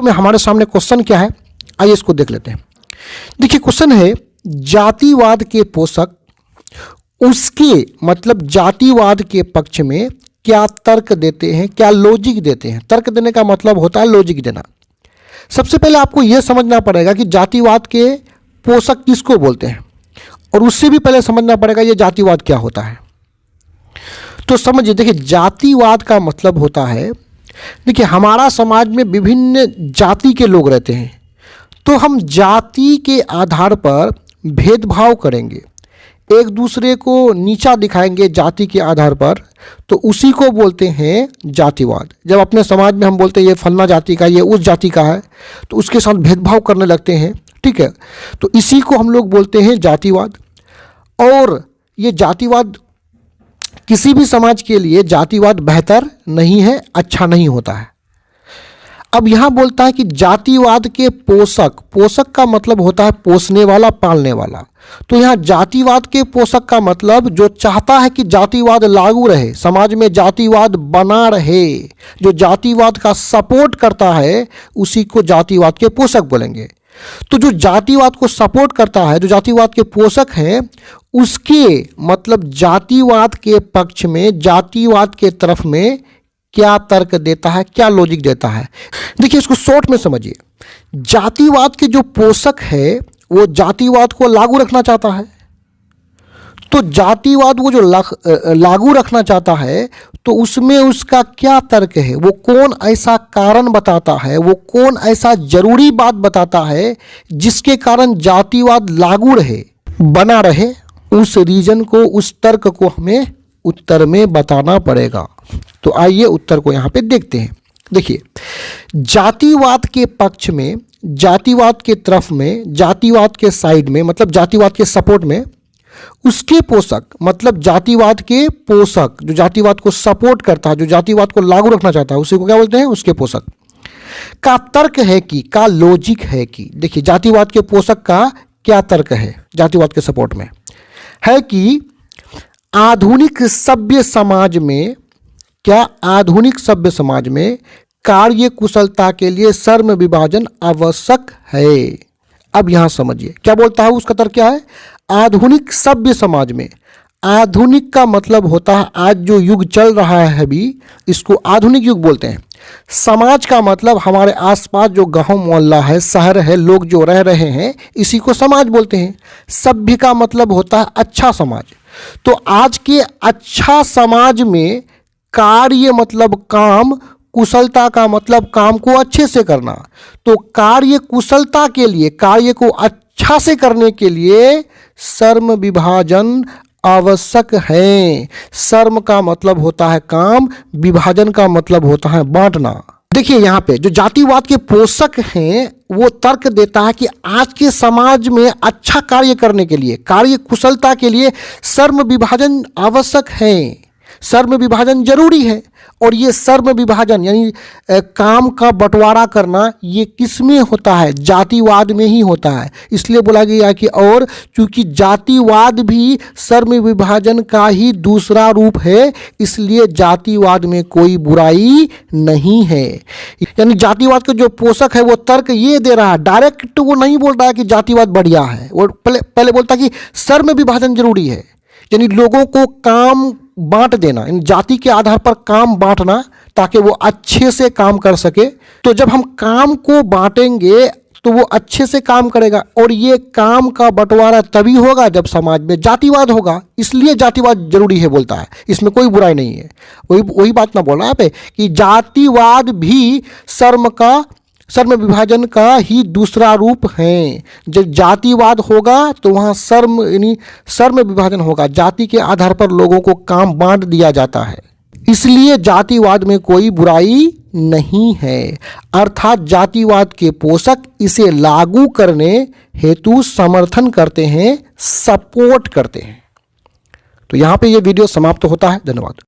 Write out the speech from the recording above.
में हमारे सामने क्वेश्चन क्या है, आइए इसको देख लेते हैं। देखिए क्वेश्चन है, जातिवाद के पोषक उसके मतलब जातिवाद के पक्ष में क्या तर्क देते हैं, क्या लॉजिक देते हैं। तर्क देने का मतलब होता है लॉजिक देना। सबसे पहले आपको यह समझना पड़ेगा कि जातिवाद के पोषक किसको बोलते हैं, और उससे भी पहले समझना पड़ेगा यह जातिवाद क्या होता है। तो समझिए, देखिए जातिवाद का मतलब होता है, देखिए हमारा समाज में विभिन्न जाति के लोग रहते हैं, तो हम जाति के आधार पर भेदभाव करेंगे, एक दूसरे को नीचा दिखाएंगे जाति के आधार पर, तो उसी को बोलते हैं जातिवाद। जब अपने समाज में हम बोलते हैं ये फलना जाति का, ये उस जाति का है, तो उसके साथ भेदभाव करने लगते हैं, ठीक है, तो इसी को हम लोग बोलते हैं जातिवाद। और ये जातिवाद किसी भी समाज के लिए जातिवाद बेहतर नहीं है, अच्छा नहीं होता है। अब यहाँ बोलता है कि जातिवाद के पोषक, पोषक का मतलब होता है पोसने वाला, पालने वाला। तो यहाँ जातिवाद के पोषक का मतलब जो चाहता है कि जातिवाद लागू रहे, समाज में जातिवाद बना रहे, जो जातिवाद का सपोर्ट करता है, उसी को जातिवाद के पोषक बोलेंगे। तो जो जातिवाद को सपोर्ट करता है, जो जातिवाद के पोषक हैं, उसके मतलब जातिवाद के पक्ष में, जातिवाद के तरफ में क्या तर्क देता है, क्या लॉजिक देता है। देखिए इसको शॉर्ट में समझिए। जातिवाद के जो पोषक है वो जातिवाद को लागू रखना चाहता है, तो जातिवाद वो जो लागू रखना चाहता है, तो उसमें उसका क्या तर्क है, वो कौन ऐसा कारण बताता है, वो कौन ऐसा जरूरी बात बताता है जिसके कारण जातिवाद लागू रहे, बना रहे, उस रीजन को, उस तर्क को हमें उत्तर में बताना पड़ेगा। तो आइए उत्तर को यहाँ पे देखते हैं। देखिए जातिवाद के पक्ष में, जातिवाद के तरफ में, जातिवाद के साइड में, मतलब जातिवाद के सपोर्ट में, उसके पोषक मतलब जातिवाद के पोषक, जो जातिवाद को सपोर्ट करता है, जो जातिवाद को लागू रखना चाहता है, उसी को क्या बोलते हैं, उसके पोषक का तर्क है कि, का लॉजिक है कि, देखिए जातिवाद के पोषक का क्या तर्क है जातिवाद के सपोर्ट में, है कि आधुनिक सभ्य समाज में, क्या आधुनिक सभ्य समाज में कार्य कुशलता के लिए श्रम विभाजन आवश्यक है। अब यहां समझिए क्या बोलता है, उसका तर्क क्या है। आधुनिक सभ्य समाज में, आधुनिक का मतलब होता है आज जो युग चल रहा है अभी, इसको आधुनिक युग बोलते हैं। समाज का मतलब हमारे आसपास जो गांव मोहल्ला है, शहर है, लोग जो रह रहे हैं, इसी को समाज बोलते हैं। सभ्य का मतलब होता है अच्छा समाज। तो आज के अच्छा समाज में कार्य मतलब काम, कुशलता का मतलब काम को अच्छे से करना। तो कार्य कुशलता के लिए, कार्य को अच्छा से करने के लिए श्रम विभाजन आवश्यक है। श्रम का मतलब होता है काम, विभाजन का मतलब होता है बांटना। देखिए यहाँ पे जो जातिवाद के पोषक हैं वो तर्क देता है कि आज के समाज में अच्छा कार्य करने के लिए, कार्य कुशलता के लिए श्रम विभाजन आवश्यक है, श्रम विभाजन जरूरी है। और ये श्रम विभाजन यानी काम का बंटवारा करना, ये किस में होता है, जातिवाद में ही होता है। इसलिए बोला गया कि, और चूंकि जातिवाद भी श्रम विभाजन का ही दूसरा रूप है, इसलिए जातिवाद में कोई बुराई नहीं है। यानी जातिवाद का जो पोषक है वो तर्क ये दे रहा है, डायरेक्ट वो नहीं बोल रहा है कि जातिवाद बढ़िया है, वो पहले बोलता है कि श्रम विभाजन जरूरी है, यानी लोगों को काम बांट देना, इन जाति के आधार पर काम बांटना, ताकि वो अच्छे से काम कर सके। तो जब हम काम को बांटेंगे तो वो अच्छे से काम करेगा, और ये काम का बंटवारा तभी होगा जब समाज में जातिवाद होगा। इसलिए जातिवाद जरूरी है बोलता है, इसमें कोई बुराई नहीं है। वही बात ना बोलना पे कि जातिवाद भी श्रम विभाजन का ही दूसरा रूप है। जब जातिवाद होगा तो वहाँ श्रम विभाजन होगा, जाति के आधार पर लोगों को काम बांट दिया जाता है। इसलिए जातिवाद में कोई बुराई नहीं है, अर्थात जातिवाद के पोषक इसे लागू करने हेतु समर्थन करते हैं, सपोर्ट करते हैं। तो यहाँ पे ये वीडियो समाप्त होता है। धन्यवाद।